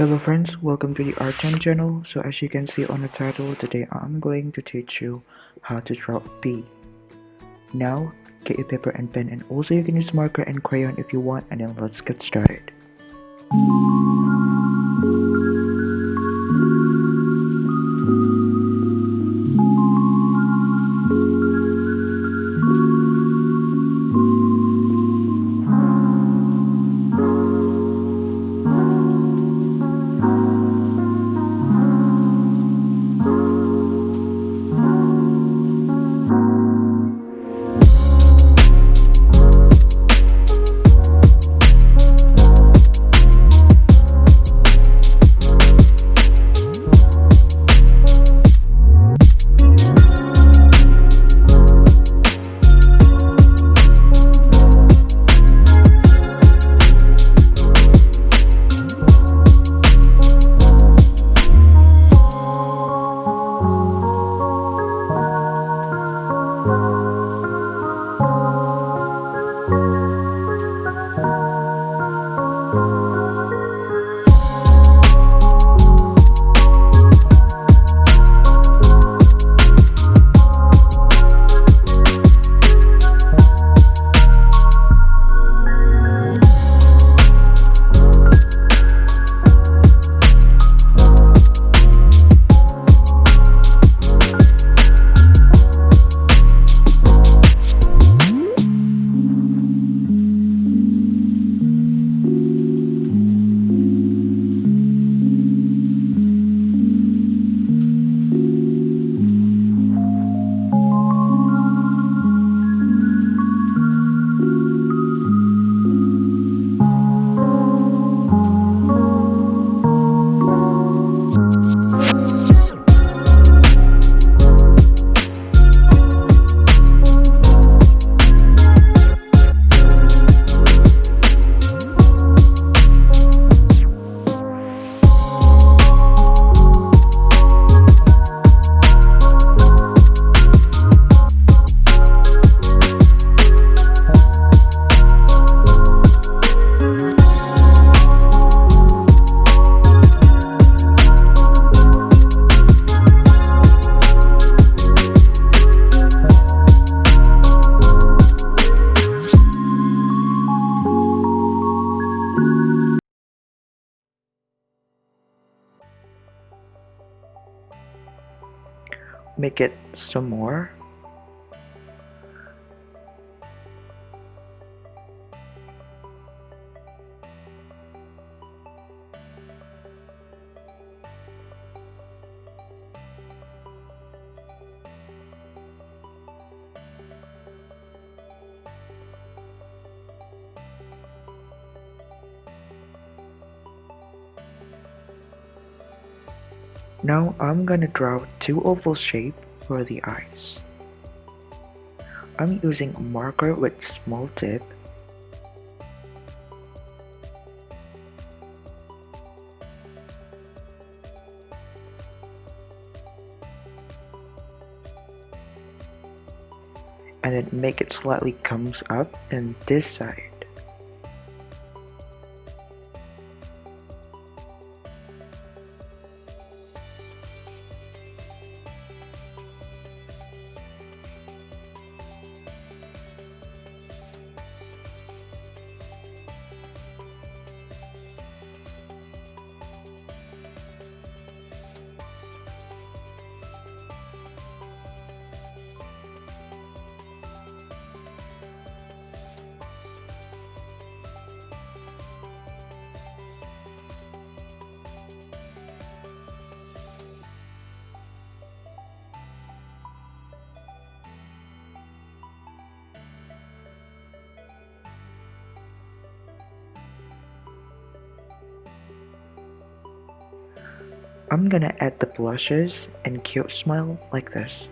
Hello friends, welcome to the Art Time channel. So as you can see on the title, today I'm going to teach you how to draw a bee. Now, get your paper and pen, and also you can use marker and crayon if you want, and then let's get started. Make it some more. Now I'm gonna draw two oval shape for the eyes. I'm using a marker with small tip. And then make it slightly comes up in this side. I'm gonna add the blushes and cute smile like this.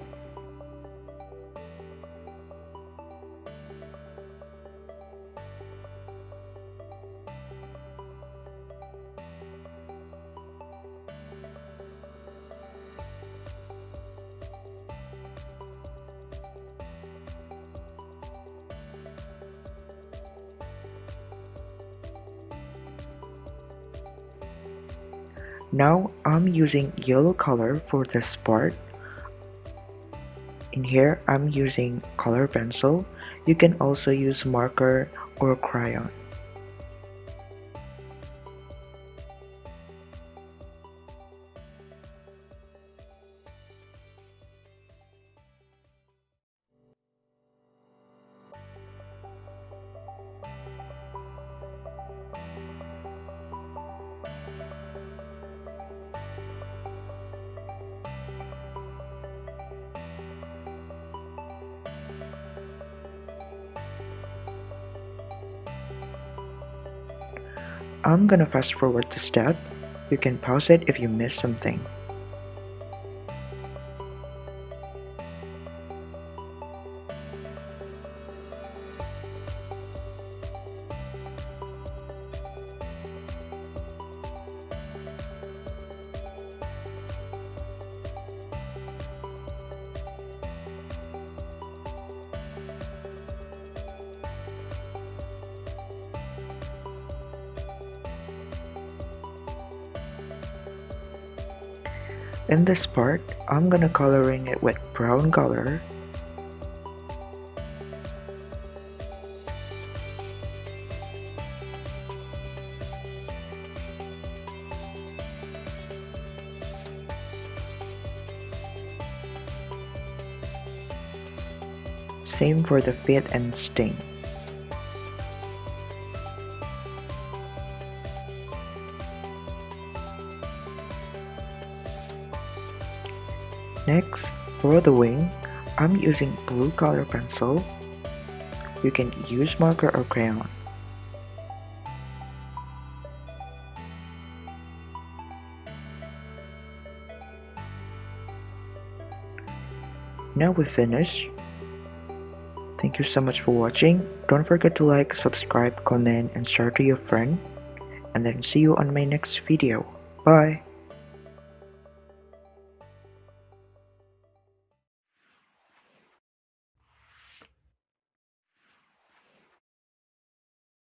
Now I'm using yellow color for this part. In here I'm using color pencil. You can also use marker or crayon. I'm gonna fast forward the step. You can pause it if you miss something. In this part, I'm gonna coloring it with brown color. Same for the feet and sting. Next, for the wing, I'm using blue color pencil. You can use marker or crayon. Now we finish. Thank you so much for watching. Don't forget to like, subscribe, comment, and share to your friend. And then see you on my next video. Bye!